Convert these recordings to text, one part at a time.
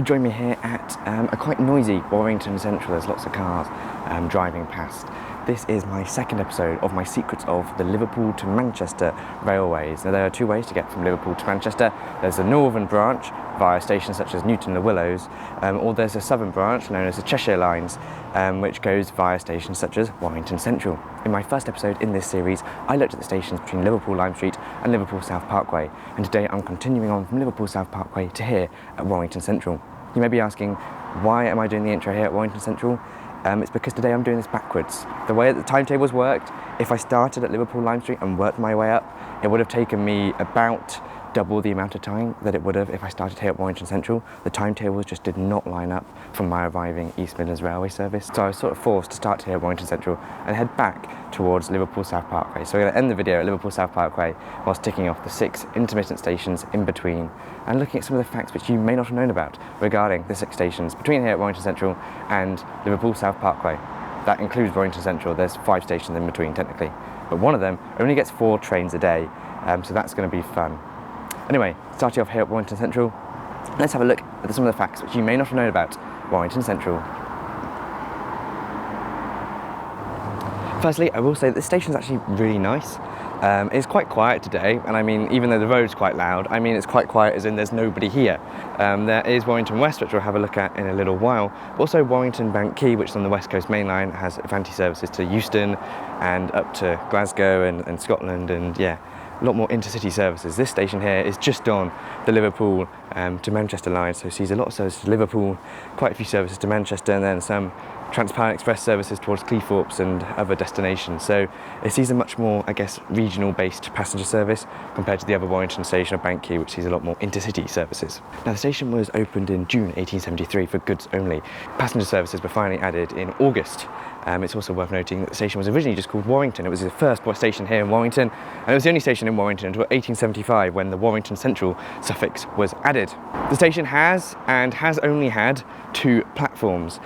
join me here at a quite noisy Warrington Central. There's lots of cars driving past. This is my second episode of my secrets of the Liverpool to Manchester railways. Now there are two ways to get from Liverpool to Manchester. There's the northern branch via stations such as Newton Le Willows, or there's a southern branch known as the Cheshire Lines, which goes via stations such as Warrington Central. In my first episode in this series, I looked at the stations between Liverpool Lime Street and Liverpool South Parkway, and today I'm continuing on from Liverpool South Parkway to here at Warrington Central. You may be asking, why am I doing the intro here at Warrington Central? It's because today I'm doing this backwards. The way that the timetables worked, if I started at Liverpool Lime Street and worked my way up, it would have taken me about double the amount of time that it would have if I started here at Warrington Central. The timetables just did not line up for my arriving East Midlands Railway service. So I was sort of forced to start here at Warrington Central and head back towards Liverpool South Parkway. So we're going to end the video at Liverpool South Parkway whilst ticking off the 6 intermittent stations in between and looking at some of the facts which you may not have known about regarding the 6 stations between here at Warrington Central and Liverpool South Parkway. That includes Warrington Central. There's 5 stations in between technically, but one of them only gets 4 trains a day, so that's going to be fun. Anyway, starting off here at Warrington Central, let's have a look at some of the facts which you may not have known about Warrington Central. Firstly, I will say that the station is actually really nice. It's quite quiet today, and I mean, even though the road's quite loud, I mean it's quite quiet as in there's nobody here. There is Warrington West, which we'll have a look at in a little while, but also Warrington Sankey, which is on the West Coast Main Line, has Avanti services to Euston and up to Glasgow and Scotland, and yeah, a lot more intercity services. This station here is just on the Liverpool to Manchester line, so it sees a lot of services to Liverpool, quite a few services to Manchester, and then some transparent express services towards Cleethorpes and other destinations. So it sees a much more, I guess, regional based passenger service compared to the other Warrington station of Sankey, which sees a lot more intercity services. Now the station was opened in June 1873 for goods only. Passenger services were finally added in August. It's also worth noting that the station was originally just called Warrington. It was the first station here in Warrington, and it was the only station in Warrington until 1875 when the Warrington Central suffix was added. The station has only had 2 platforms.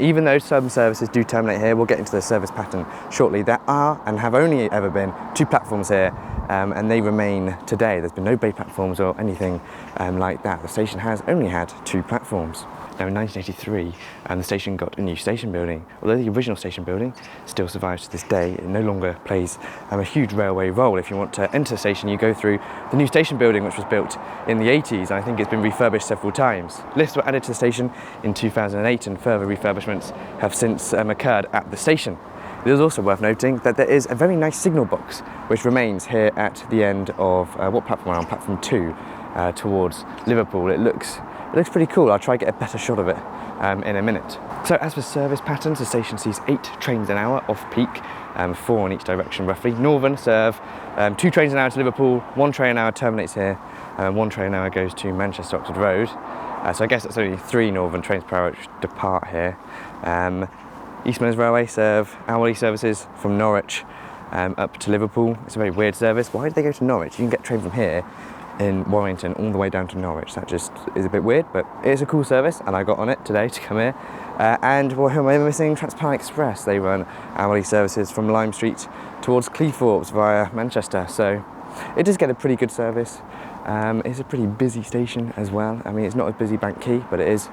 Even though some services do terminate here, we'll get into the service pattern shortly, there are and have only ever been 2 platforms here, and they remain today. There's been no bay platforms or anything like that. The station has only had 2 platforms. Now in 1983, the station got a new station building. Although the original station building still survives to this day, it no longer plays a huge railway role. If you want to enter the station, you go through the new station building, which was built in the 80s. I think it's been refurbished several times. Lifts were added to the station in 2008, and further refurbishments have since occurred at the station. It is also worth noting that there is a very nice signal box which remains here at the end of what platform we're on, platform 2, towards Liverpool. It looks pretty cool. I'll try to get a better shot of it in a minute. So as for service patterns, the station sees 8 trains an hour off peak, 4 in each direction roughly. Northern serve 2 trains an hour to Liverpool, 1 train an hour terminates here, and 1 train an hour goes to Manchester Oxford Road. So I guess that's only 3 Northern trains per hour which depart here. East Midlands Railway serve hourly services from Norwich up to Liverpool. It's a very weird service. Why did they go to Norwich? You can get a train from here in Warrington all the way down to Norwich. That just is a bit weird, but it is a cool service, and I got on it today to come here. And who am I missing? Transparent Express. They run hourly services from Lime Street towards Cleethorpes via Manchester, so it does get a pretty good service. It's a pretty busy station as well. I mean, it's not as busy Sankey, but it is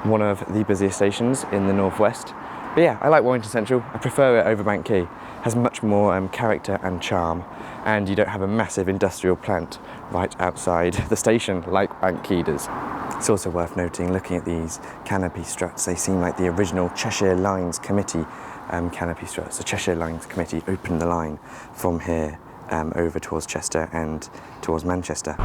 one of the busiest stations in the northwest. But yeah, I like Warrington Central. I prefer it over Sankey. It has much more character and charm, and you don't have a massive industrial plant right outside the station like Sankey does. It's also worth noting, looking at these canopy struts, they seem like the original Cheshire Lines committee canopy struts. The Cheshire Lines committee opened the line from here over towards Chester and towards Manchester.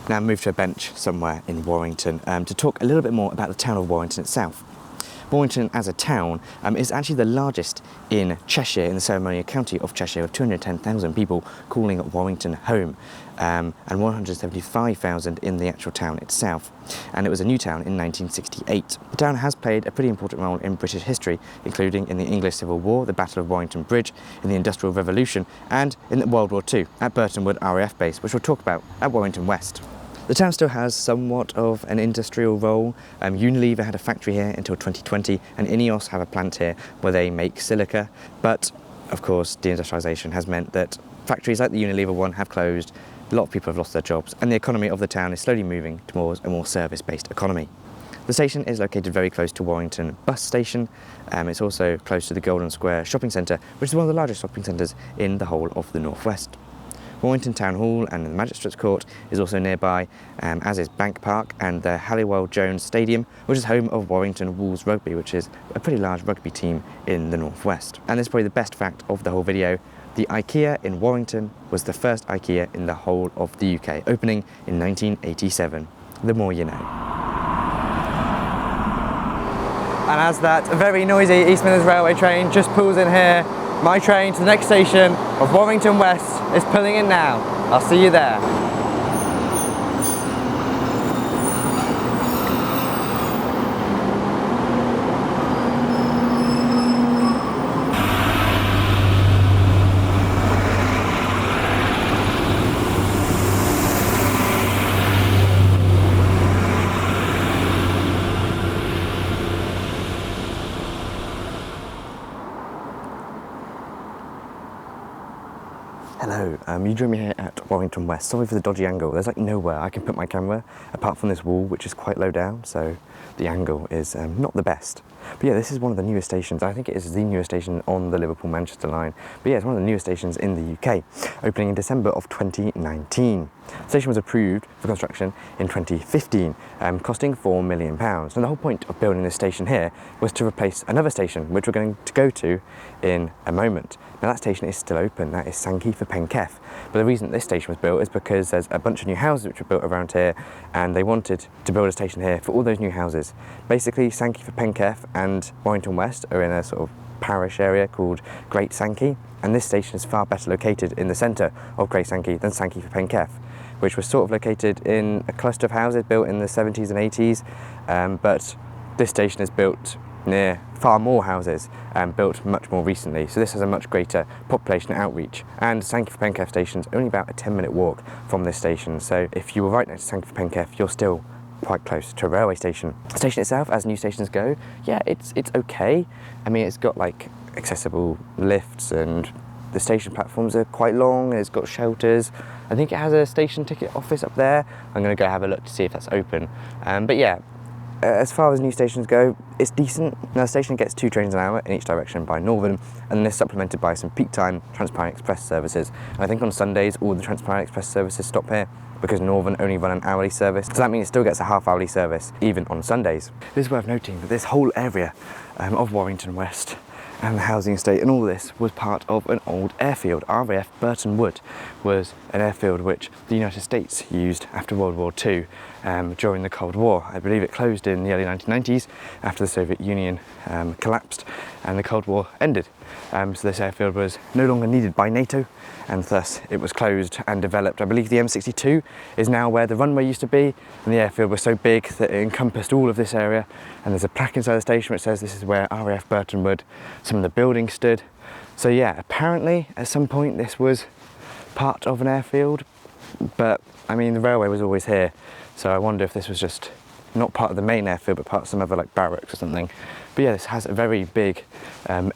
Now move to a bench somewhere in Warrington to talk a little bit more about the town of Warrington itself. Warrington as a town is actually the largest in Cheshire, in the ceremonial county of Cheshire, with 210,000 people calling Warrington home, and 175,000 in the actual town itself. And it was a new town in 1968. The town has played a pretty important role in British history, including in the English Civil War, the Battle of Warrington Bridge, in the Industrial Revolution, and in World War II at Burtonwood RAF base, which we'll talk about at Warrington West. The town still has somewhat of an industrial role. Unilever had a factory here until 2020, and Ineos have a plant here where they make silica. But of course, deindustrialisation has meant that factories like the Unilever one have closed, a lot of people have lost their jobs, and the economy of the town is slowly moving towards a more service-based economy. The station is located very close to Warrington Bus Station. It's also close to the Golden Square Shopping Centre, which is one of the largest shopping centres in the whole of the North West. Warrington Town Hall and the Magistrates Court is also nearby, as is Bank Park and the Halewood Jones Stadium, which is home of Warrington Wolves Rugby, which is a pretty large rugby team in the North West. And this is probably the best fact of the whole video. The IKEA in Warrington was the first IKEA in the whole of the UK, opening in 1987. The more you know. And as that very noisy East Midlands Railway train just pulls in here, my train to the next station of Warrington West is pulling in now. I'll see you there. Hello, you join me here at Warrington West. Sorry for the dodgy angle. There's like nowhere I can put my camera apart from this wall, which is quite low down, so the angle is not the best. But yeah, this is one of the newest stations. I think it is the newest station on the Liverpool-Manchester line. But yeah, it's one of the newest stations in the UK, opening in December of 2019. The station was approved for construction in 2015, costing £4 million. And the whole point of building this station here was to replace another station, which we're going to go to in a moment. Now that station is still open, that is Sankey for Penketh. But the reason this station was built is because there's a bunch of new houses which were built around here, and they wanted to build a station here for all those new houses. Basically, Sankey for Penketh and Warrington West are in a sort of parish area called Great Sankey, and this station is far better located in the centre of Great Sankey than Sankey for Penketh, which was sort of located in a cluster of houses built in the 70s and 80s, but this station is built near far more houses and built much more recently, so this has a much greater population outreach. And Sankey for Penketh station is only about a 10-minute walk from this station, so if you were right next to Sankey for Penketh, you're still quite close to a railway station. The station itself, as new stations go, yeah, it's okay. I mean, it's got like accessible lifts, and the station platforms are quite long, and it's got shelters. I think it has a station ticket office up there. I'm going to go have a look to see if that's open. But yeah, as far as new stations go, it's decent. Now the station gets 2 trains an hour in each direction by Northern, and this is supplemented by some peak time Transparent Express services. And I think on Sundays all the Transparent Express services stop here because Northern only run an hourly service. So that means it still gets a half-hourly service even on Sundays. It is worth noting that this whole area of Warrington West and the housing estate and all this was part of an old airfield. RAF Burton Wood was an airfield which the United States used after World War II during the Cold War. I believe it closed in the early 1990s after the Soviet Union collapsed and the Cold War ended. So this airfield was no longer needed by NATO, and thus it was closed and developed. I believe the M62 is now where the runway used to be, and the airfield was so big that it encompassed all of this area, and there's a plaque inside the station which says this is where RAF Burton Wood, some of the buildings stood. So yeah, apparently at some point this was part of an airfield, but I mean the railway was always here, so I wonder if this was just not part of the main airfield but part of some other like barracks or something. But yeah, this has a very big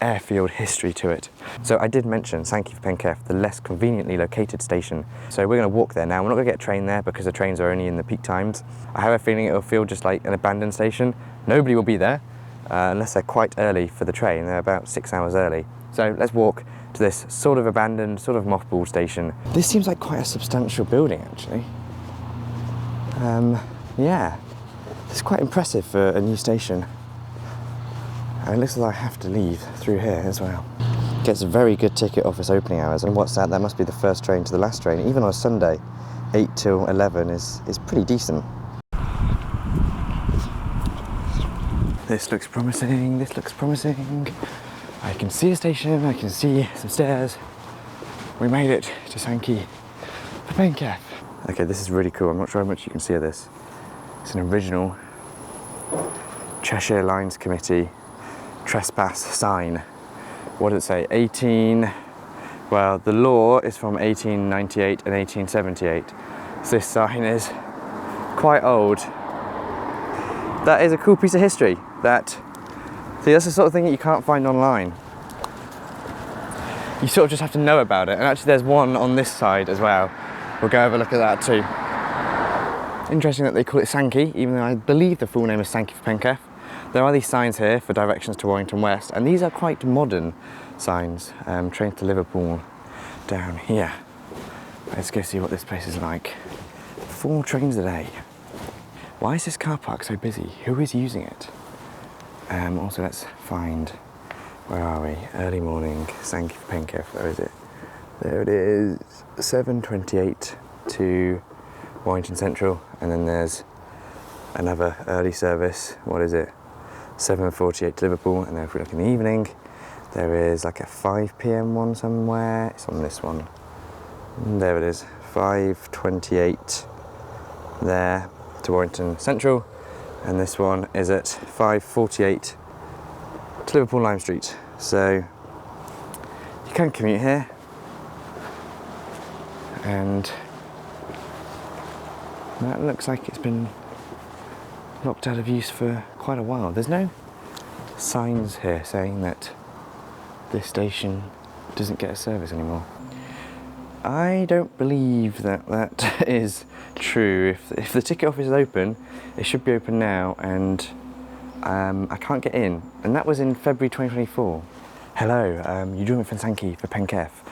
airfield history to it. So I did mention Sankey for Penketh, the less conveniently located station. So we're going to walk there now. We're not going to get a train there because the trains are only in the peak times. I have a feeling it'll feel just like an abandoned station. Nobody will be there unless they're quite early for the train. They're about 6 hours early. So let's walk to this sort of abandoned, sort of mothballed station. This seems like quite a substantial building actually. Yeah, it's quite impressive for a new station. And it looks like I have to leave through here as well. Gets a very good ticket office opening hours, and what's that? That must be the first train to the last train. Even on a Sunday, 8 till 11 is pretty decent. This looks promising, this looks promising. I can see a station, I can see some stairs. We made it to Sankey for Penketh. Okay, this is really cool. I'm not sure how much you can see of this. It's an original Cheshire Lines Committee trespass sign. What does it say? Well, the law is from 1898 and 1878. So this sign is quite old. That is a cool piece of history. See, that's the sort of thing that you can't find online. You sort of just have to know about it. And actually there's one on this side as well. We'll go have a look at that too. Interesting that they call it Sankey, even though I believe the full name is Sankey for Penketh. There are these signs here for directions to Warrington West, and these are quite modern signs. Trains to Liverpool down here. Let's go see what this place is like. 4 trains a day. Why is this car park so busy? Who is using it? Also, let's find, where are we? Early morning, Sankey for Penketh, where is it? There it is, 7:28 to Warrington Central, and then there's another early service, what is it? 7:48 to Liverpool, and then if we look in the evening, there is like a 5 p.m. one somewhere. It's on this one. And there it is, 5:28 there to Warrington Central, and this one is at 5:48 to Liverpool Lime Street. So you can commute here, and that looks like it's been locked out of use for quite a while. There's no signs here saying that this station doesn't get a service anymore. I don't believe that that is true. If the ticket office is open, it should be open now, and I can't get in. And that was in February 2024. Hello, you're doing it for Sankey for Penketh.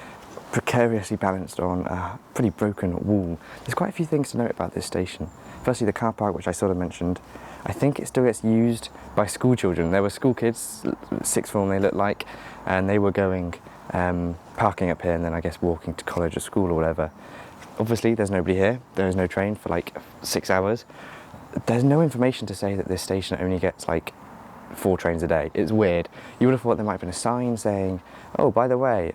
Precariously balanced on a pretty broken wall. There's quite a few things to note about this station. Firstly, the car park, which I sort of mentioned. I think it still gets used by school children. There were school kids, sixth form they looked like, and they were going parking up here and then I guess walking to college or school or whatever. Obviously there's nobody here. There is no train for like 6 hours. There's no information to say that this station only gets like 4 trains a day. It's weird. You would have thought there might have been a sign saying, oh, by the way,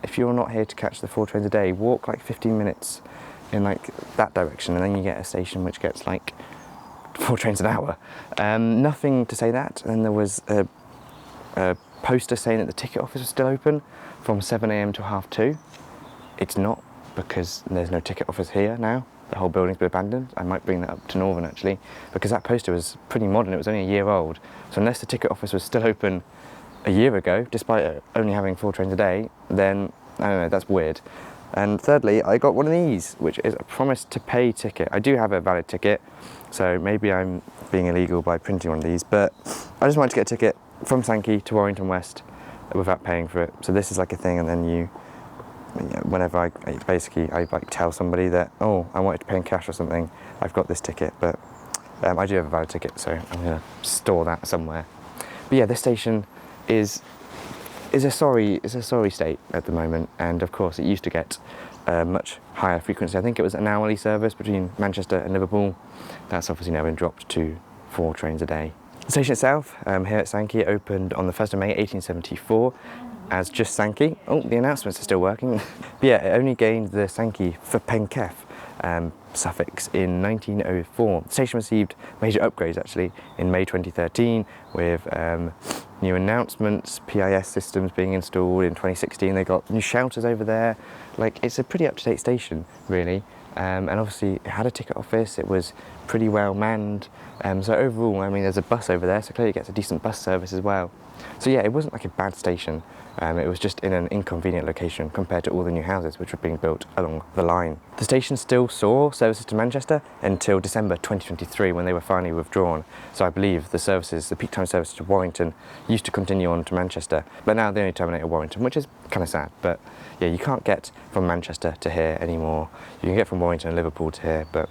if you're not here to catch the 4 trains a day, walk like 15 minutes in like that direction, and then you get a station which gets like 4 trains an hour. Nothing to say that. And then there was a poster saying that the ticket office was still open from 7 a.m. to 2:30. It's not, because there's no ticket office here now. The whole building's been abandoned. I might bring that up to Northern actually, because that poster was pretty modern. It was only a year old. So unless the ticket office was still open a year ago, despite only having 4 trains a day, then I don't know, that's weird. And thirdly, I got one of these, which is a promise to pay ticket. I do have a valid ticket, so maybe I'm being illegal by printing one of these, but I just wanted to get a ticket from Sankey to Warrington West without paying for it. So this is like a thing, and then whenever I like tell somebody that, oh, I wanted to pay in cash or something, I've got this ticket, but I do have a valid ticket, so I'm gonna store that somewhere. But yeah, this station is a sorry state at the moment, and of course it used to get much higher frequency. I think it was an hourly service between Manchester and Liverpool. That's obviously now been dropped to 4 trains a day. The station itself, here at Sankey, opened on the 1st of May 1874 as just Sankey. Oh, the announcements are still working. But yeah, it only gained the Sankey for Penketh suffix in 1904. The station received major upgrades actually in May 2013 with new announcements, PIS systems being installed. In 2016 they got new shelters over there. Like, it's a pretty up-to-date station really, and obviously it had a ticket office. It was pretty well manned, so overall, I mean, there's a bus over there, so clearly it gets a decent bus service as well. So yeah, it wasn't like a bad station. It was just in an inconvenient location compared to all the new houses which were being built along the line. The station still saw services to Manchester until December 2023 when they were finally withdrawn. So I believe the services, the peak time services to Warrington used to continue on to Manchester, but now they only terminate at Warrington, which is kind of sad. But yeah, you can't get from Manchester to here anymore. You can get from Warrington and Liverpool to here, but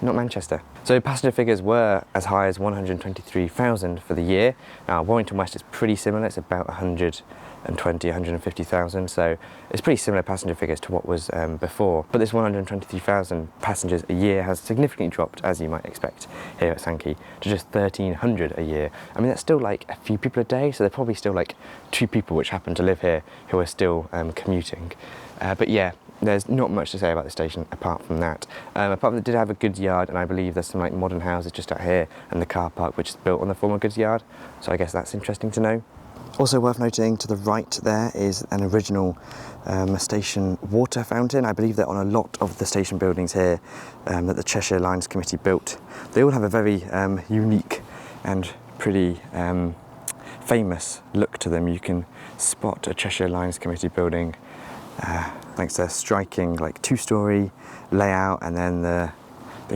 not Manchester. So passenger figures were as high as 123,000 for the year. Now Warrington West is pretty similar, it's about 150,000, so it's pretty similar passenger figures to what was before. But this 123,000 passengers a year has significantly dropped, as you might expect here at Sankey, to just 1,300 a year. I mean, that's still like a few people a day, so they're probably still like 2 people which happen to live here who are still commuting. But yeah, there's not much to say about the station apart from that. Apart from it did have a goods yard, and I believe there's some like modern houses just out here, and the car park which is built on the former goods yard. So I guess that's interesting to know. Also worth noting, to the right there is an original station water fountain. I believe that on a lot of the station buildings here that the Cheshire Lines Committee built, they all have a very unique and pretty famous look to them. You can spot a Cheshire Lines Committee building thanks to their striking like two-storey layout, and then the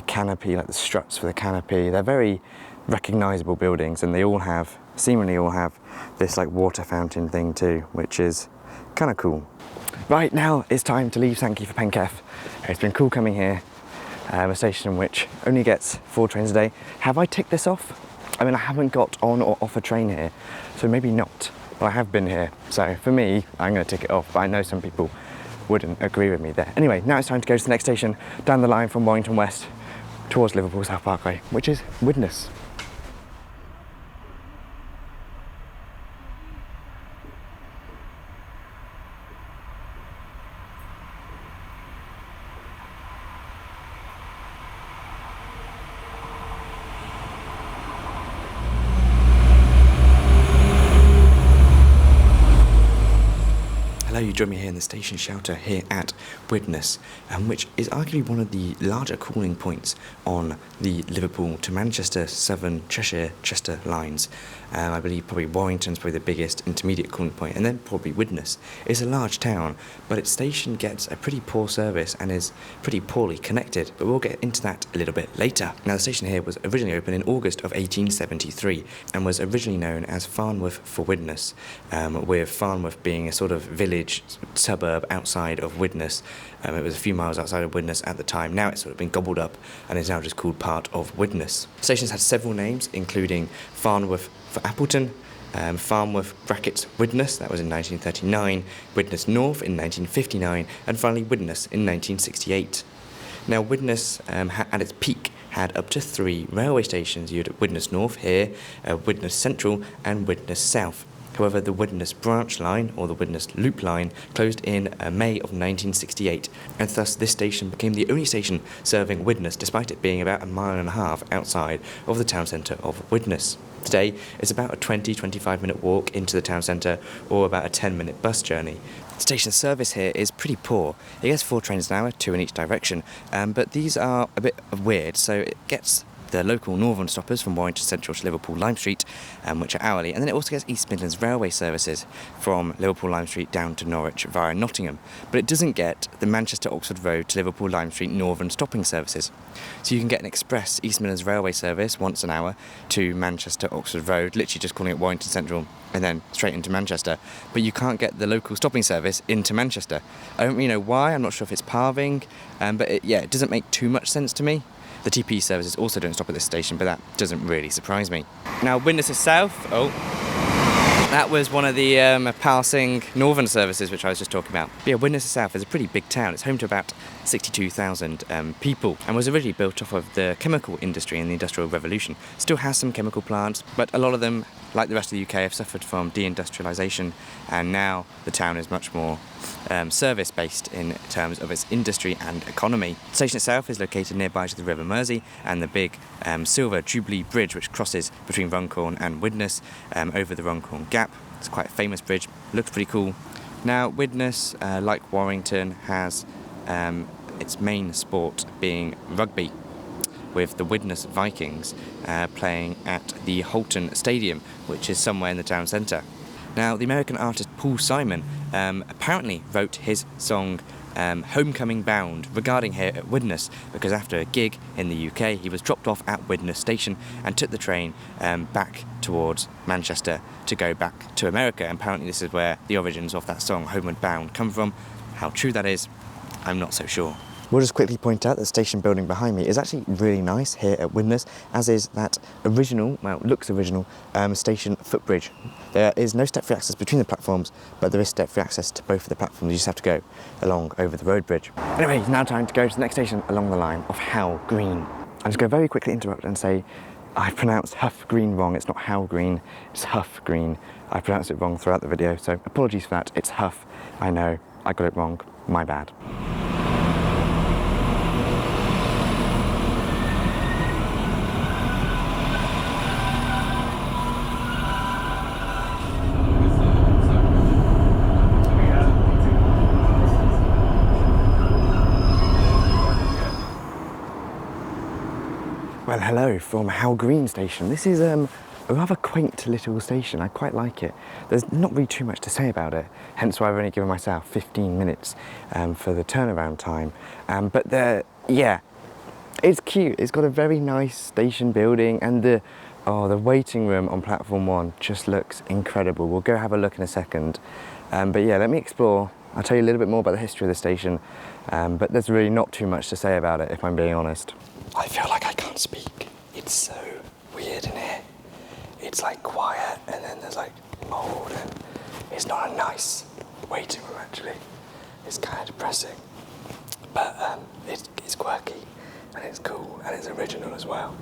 canopy, like the struts for the canopy. They're very recognisable buildings, and they all have, seemingly all have, this like water fountain thing too, which is kind of cool. Right, now it's time to leave Sankey for Penketh. It's been cool coming here, a station which only gets 4 trains a day. Have I ticked this off? I mean, I haven't got on or off a train here, so maybe not, but I have been here. So for me, I'm going to tick it off, but I know some people wouldn't agree with me there. Anyway, now it's time to go to the next station down the line from Warrington West towards Liverpool South Parkway, which is Widnes. You join me here in the station shelter here at Widnes, which is arguably one of the larger cooling points on the Liverpool to Manchester, Southern Cheshire lines. I believe probably Warrington's probably the biggest intermediate cooling point, and then probably Widnes. It's a large town, but its station gets a pretty poor service and is pretty poorly connected, but we'll get into that a little bit later. Now, the station here was originally opened in August of 1873 and was originally known as Farnworth for Widnes, with Farnworth being a sort of village suburb outside of Widnes. It was a few miles outside of Widnes at the time. Now it's sort of been gobbled up and is now just called part of Widnes. The station's had several names, including Farnworth for Appleton, Farnworth Widnes, that was in 1939, Widnes North in 1959, and finally Widnes in 1968. Now, Widnes at its peak had up to 3 railway stations. You had Widnes North here, Widnes Central and Widnes South. However, the Widnes branch line, or the Widnes loop line, closed in May of 1968, and thus this station became the only station serving Widnes, despite it being about 1.5 miles outside of the town centre of Widnes. Today, it's about a 20-25 minute walk into the town centre, or about a 10-minute bus journey. The station service here is pretty poor. It gets 4 trains an hour, 2 in each direction, but these are a bit weird, so it gets the local northern stoppers from Warrington Central to Liverpool Lime Street, which are hourly, and then it also gets East Midlands Railway services from Liverpool Lime Street down to Norwich via Nottingham, but it doesn't get the Manchester Oxford Road to Liverpool Lime Street northern stopping services. So you can get an express East Midlands Railway service once an hour to Manchester Oxford Road, literally just calling it Warrington Central, and then straight into Manchester, but you can't get the local stopping service into Manchester. I don't really know why. I'm not sure if it's parving, but it doesn't make too much sense to me. The TP services also don't stop at this station, but that doesn't really surprise me. Now, Widnes South, that was one of the passing northern services which I was just talking about. But yeah, Widnes South is a pretty big town. It's home to about 62,000 people, and was originally built off of the chemical industry in the Industrial Revolution. Still has some chemical plants, but a lot of them, like the rest of the UK, have suffered from deindustrialisation, and now the town is much more service-based in terms of its industry and economy. The station itself is located nearby to the River Mersey and the big silver Jubilee Bridge, which crosses between Runcorn and Widnes over the Runcorn Gap. It's quite a famous bridge, looks pretty cool. Now, Widnes, like Warrington, has its main sport being rugby, with the Widnes Vikings playing at the Holton Stadium, which is somewhere in the town centre. Now, the American artist Paul Simon apparently wrote his song Homecoming Bound regarding here at Widnes, because after a gig in the UK he was dropped off at Widnes station and took the train back towards Manchester to go back to America. And apparently this is where the origins of that song Homeward Bound come from. How true that is, I'm not so sure. We'll just quickly point out that the station building behind me is actually really nice here at Widnes, as is that original, well, looks original, station footbridge. There is no step-free access between the platforms, but there is step-free access to both of the platforms. You just have to go along over the road bridge. Anyway, it's now time to go to the next station along the line of Hough Green. I'm just going to very quickly interrupt and say I pronounced Hough Green wrong. It's not Hough Green, it's Hough Green. I pronounced it wrong throughout the video, so apologies for that. It's Hough. I know, I got it wrong. My bad. hello from Hough Green station. This is a rather quaint little station. I quite like it. There's not really too much to say about it, hence why I've only given myself 15 minutes for the turnaround time. But yeah, it's cute. It's got a very nice station building, and the waiting room on platform 1 just looks incredible. We'll go have a look in a second. But yeah, let me explore. I'll tell you a little bit more about the history of the station, but there's really not too much to say about it, if I'm being honest. I feel like I can't speak. It's so weird in here. It's like quiet, and then there's like mold, and it's not a nice waiting room actually. It's kind of depressing, but it's quirky, and it's cool, and it's original as well.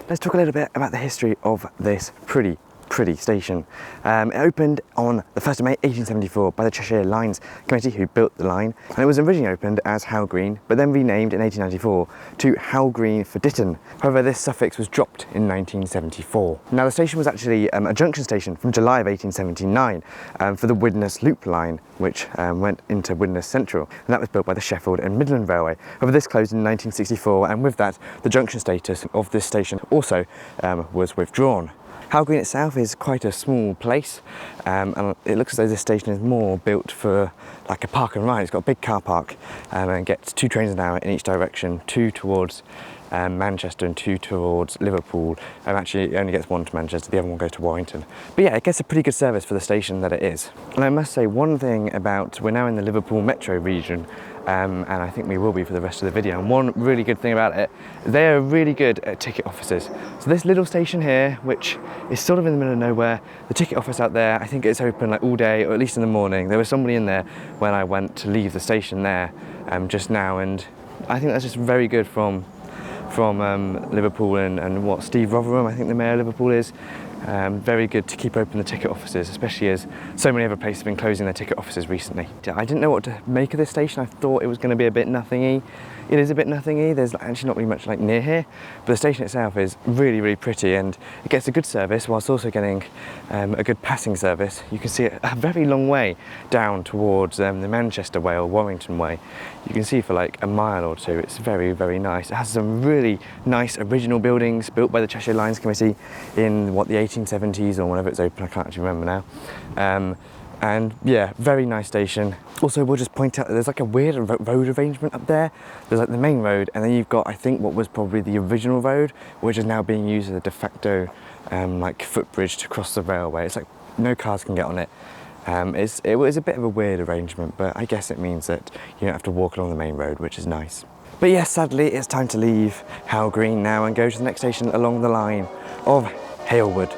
Let's talk a little bit about the history of this pretty station. It opened on the 1st of May 1874 by the Cheshire Lines committee who built the line, and it was originally opened as Hough Green but then renamed in 1894 to Hough Green for Ditton. However, this suffix was dropped in 1974. Now the station was actually a junction station from July of 1879 for the Widnes Loop line, which went into Widnes Central, and that was built by the Sheffield and Midland Railway. However, this closed in 1964, and with that the junction status of this station also was withdrawn. Hough Green itself is quite a small place, and it looks as though this station is more built for like a park and ride. It's got a big car park and gets 2 trains an hour in each direction, 2 towards Manchester and 2 towards Liverpool. Actually, it only gets 1 to Manchester, the other one goes to Warrington. But yeah, it gets a pretty good service for the station that it is. And I must say one thing about, we're now in the Liverpool metro region, and I think we will be for the rest of the video. And one really good thing about it, they are really good at ticket offices. So this little station here, which is sort of in the middle of nowhere, the ticket office out there, I think it's open like all day, or at least in the morning. There was somebody in there when I went to leave the station there just now, and I think that's just very good from Liverpool and what Steve Rotherham, I think the mayor of Liverpool is. Very good to keep open the ticket offices, especially as so many other places have been closing their ticket offices recently. I didn't know what to make of this station. I thought it was going to be a bit nothingy. It is a bit nothingy. There's actually not really much like near here, but the station itself is really pretty, and it gets a good service whilst also getting a good passing service. You can see it a very long way down towards the Manchester way or Warrington way. You can see for like a mile or 2. It's very nice. It has some really nice original buildings built by the Cheshire Lines committee in what, the 1870s or whenever it's open. I can't actually remember now. And yeah, very nice station. Also, we'll just point out that there's like a weird road arrangement up there. There's like the main road, and then you've got, I think, what was probably the original road, which is now being used as a de facto like footbridge to cross the railway. It's like no cars can get on it. It was a bit of a weird arrangement, but I guess it means that you don't have to walk along the main road, which is nice. But yes, sadly, it's time to leave Hough Green now and go to the next station along the line of Halewood.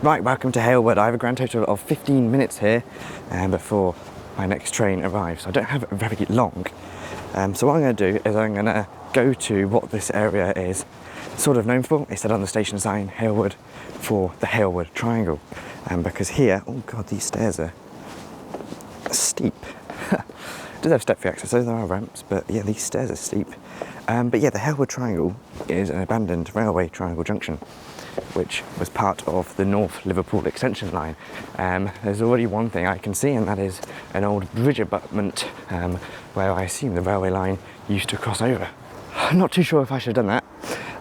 Right, welcome to Halewood. I have a grand total of 15 minutes here before my next train arrives. So I don't have it very long. So what I'm going to do is I'm going to go to what this area is sort of known for. It said on the station sign, Halewood, for the Halewood Triangle. Because here, oh god, these stairs are steep. It does have step-free access, so there are ramps, but yeah, these stairs are steep. But yeah, the Halewood Triangle is an abandoned railway triangle junction, which was part of the North Liverpool extension line. There's already one thing I can see, and that is an old bridge abutment where I assume the railway line used to cross over. I'm not too sure if I should have done that.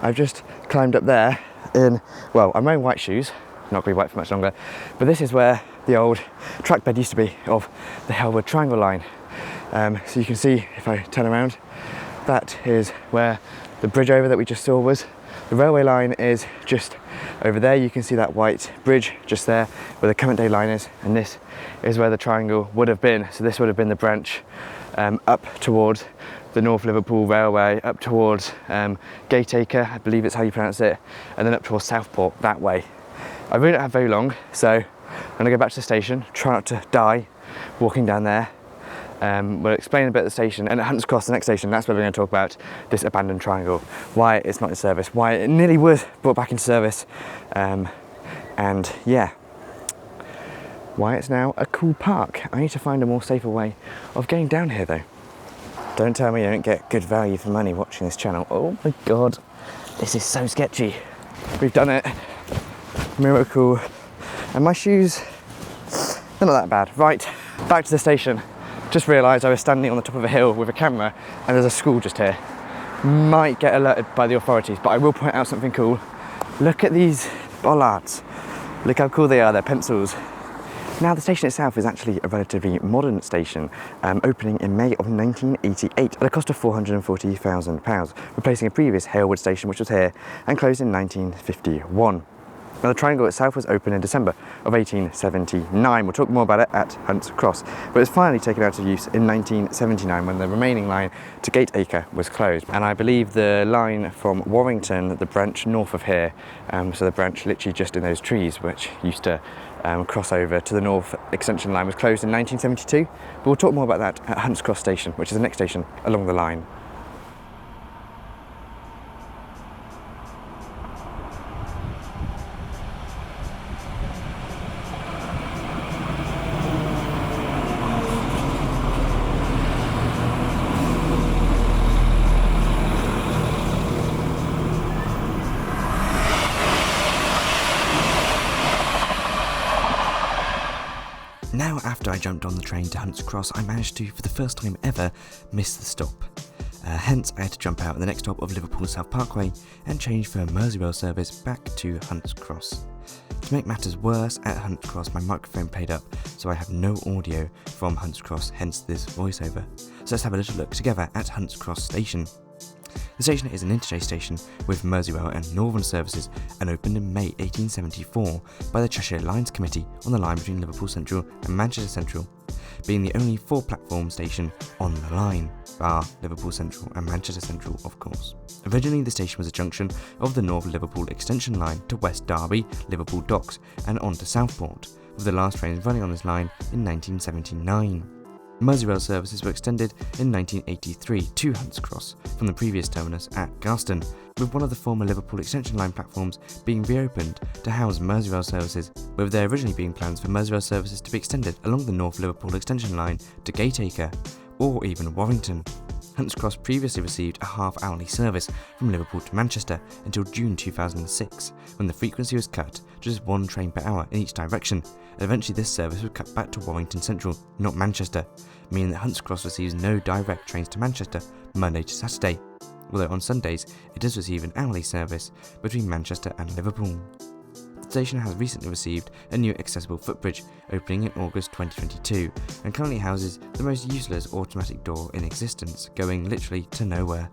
I've just climbed up there in, well, I'm wearing white shoes, not going to be white for much longer, but this is where the old track bed used to be of the Halewood Triangle line. So you can see, if I turn around, that is where the bridge over that we just saw was. The railway line is just over there. You can see that white bridge just there where the current day line is, and this is where the triangle would have been. So this would have been the branch up towards the North Liverpool Railway, up towards Gateacre, I believe it's how you pronounce it, and then up towards Southport that way. I really don't have very long, so I'm going to go back to the station, try not to die walking down there. We'll explain a bit of the station, and at Hunts Cross, the next station, that's where we're going to talk about this abandoned triangle, why it's not in service, why it nearly was brought back into service, and yeah, why it's now a cool park. I need to find a more safer way of getting down here though. Don't tell me you don't get good value for money watching this channel. Oh my god, this is so sketchy. We've done it. Miracle. And my shoes, they're not that bad. Right, back to the station. Just realised I was standing on the top of a hill with a camera and there's a school just here. Might get alerted by the authorities, but I will point out something cool. Look at these bollards. Look how cool they are, they're pencils. Now, the station itself is actually a relatively modern station, opening in May of 1988 at a cost of £440,000, replacing a previous Halewood station which was here and closed in 1951. Now, the triangle itself was opened in December of 1879. We'll talk more about it at Hunts Cross, but it was finally taken out of use in 1979 when the remaining line to Gateacre was closed. And I believe the line from Warrington, the branch north of here, so the branch literally just in those trees which used to cross over to the north extension line, was closed in 1972. But we'll talk more about that at Hunts Cross station, which is the next station along the line. Now, after I jumped on the train to Hunts Cross, I managed to, for the first time ever, miss the stop. Hence, I had to jump out at the next stop of Liverpool South Parkway and change for a Merseyrail service back to Hunts Cross. To make matters worse, at Hunts Cross my microphone played up, so I have no audio from Hunts Cross, hence this voiceover. So let's have a little look together at Hunts Cross station. The station is an interchange station with Merseyrail and Northern services and opened in May 1874 by the Cheshire Lines Committee on the line between Liverpool Central and Manchester Central, being the only 4-platform station on the line, bar Liverpool Central and Manchester Central of course. Originally the station was a junction of the North Liverpool extension line to West Derby, Liverpool Docks and on to Southport, with the last trains running on this line in 1979. Merseyrail services were extended in 1983 to Hunts Cross from the previous terminus at Garston, with one of the former Liverpool extension line platforms being reopened to house Merseyrail services, with there originally being plans for Merseyrail services to be extended along the North Liverpool extension line to Gateacre, or even Warrington. Hunts Cross previously received a half-hourly service from Liverpool to Manchester until June 2006, when the frequency was cut to just 1 train per hour in each direction, and eventually this service was cut back to Warrington Central, not Manchester, meaning that Hunts Cross receives no direct trains to Manchester Monday to Saturday, although on Sundays it does receive an hourly service between Manchester and Liverpool. The station has recently received a new accessible footbridge, opening in August 2022, and currently houses the most useless automatic door in existence, going literally to nowhere.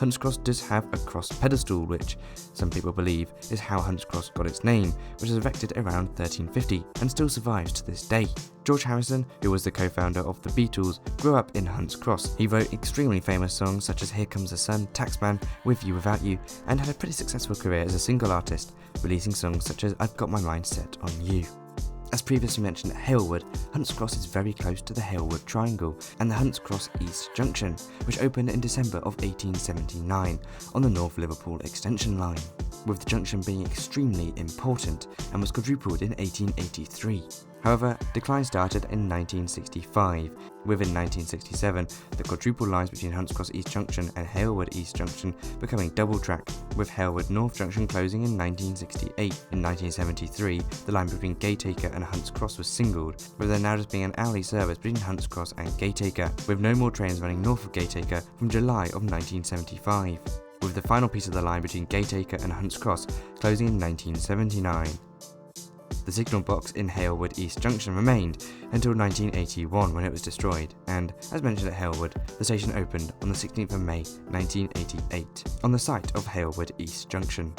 Hunts Cross does have a cross pedestal, which some people believe is how Hunts Cross got its name, which was erected around 1350 and still survives to this day. George Harrison, who was the co-founder of the Beatles, grew up in Hunts Cross. He wrote extremely famous songs such as Here Comes the Sun, Taxman, With You Without You, and had a pretty successful career as a single artist, releasing songs such as I've Got My Mind Set on You. As previously mentioned at Halewood, Hunts Cross is very close to the Halewood Triangle and the Hunts Cross East Junction, which opened in December of 1879 on the North Liverpool extension line, with the junction being extremely important and was quadrupled in 1883. However, decline started in 1965, with in 1967 the quadruple lines between Hunts Cross East Junction and Halewood East Junction becoming double track, with Halewood North Junction closing in 1968. In 1973, the line between Gateacre and Hunts Cross was singled, with there now just being an hourly service between Hunts Cross and Gateacre, with no more trains running north of Gateacre from July of 1975, with the final piece of the line between Gateacre and Hunts Cross closing in 1979. The the signal box in Halewood East Junction remained until 1981 when it was destroyed, and as mentioned at Halewood, the station opened on the 16th of May 1988 on the site of Halewood East Junction.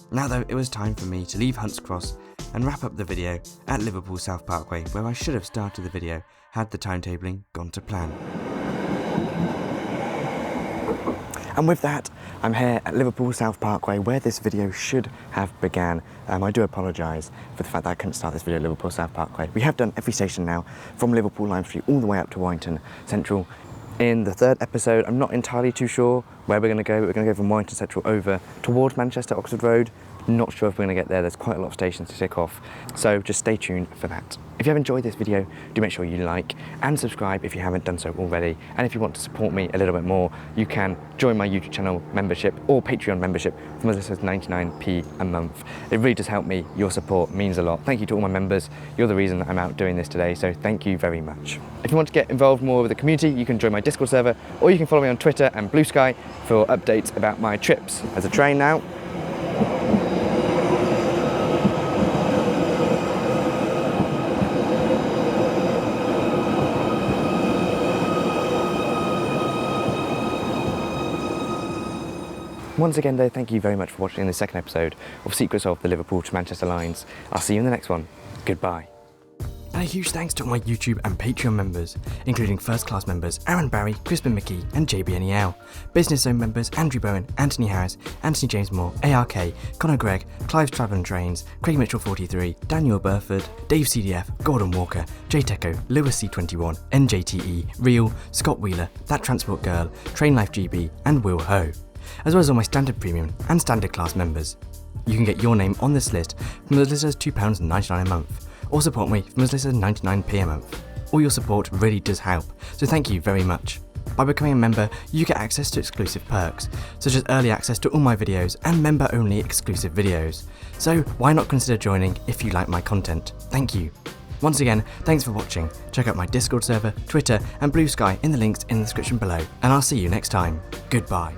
Now though, it was time for me to leave Hunts Cross and wrap up the video at Liverpool South Parkway, where I should have started the video had the timetabling gone to plan. And with that, I'm here at Liverpool South Parkway, where this video should have began. I do apologise for the fact that I couldn't start this video at Liverpool South Parkway. We have done every station now, from Liverpool Lime Street all the way up to Warrington Central. In the third episode, I'm not entirely too sure where we're going to go. We're going to go from Warrington Central over towards Manchester, Oxford Road. Not sure if we're going to get there. There's quite a lot of stations to tick off, so just stay tuned for that. If you have enjoyed this video, do make sure you like and subscribe if you haven't done so already. And if you want to support me a little bit more, you can join my YouTube channel membership or Patreon membership from as little as 99p a month. It really does help me. Your support means a lot. Thank you to all my members. You're the reason that I'm out doing this today, so thank you very much. If you want to get involved more with the community, you can join my Discord server, or you can follow me on Twitter and Blue Sky for updates about my trips. There's a train now. Once again though, thank you very much for watching the second episode of Secrets of the Liverpool to Manchester Lines. I'll see you in the next one. Goodbye. And a huge thanks to all my YouTube and Patreon members, including first class members Aaron Barry, Crispin McKee and JBNEL, Business Zone members Andrew Bowen, Anthony Harris, Anthony James Moore, ARK, Connor Gregg, Clive's Travel and Trains, Craig Mitchell 43, Daniel Burford, Dave CDF, Gordon Walker, JTeco, Lewis C21, NJTE, Real, Scott Wheeler, That Transport Girl, Train Life GB and Will Ho, as well as all my standard premium and standard class members. You can get your name on this list from as little as £2.99 a month, or support me from as little as 99p a month. All your support really does help, so thank you very much. By becoming a member, you get access to exclusive perks, such as early access to all my videos and member-only exclusive videos. So why not consider joining if you like my content? Thank you. Once again, thanks for watching. Check out my Discord server, Twitter and Blue Sky in the links in the description below, and I'll see you next time. Goodbye.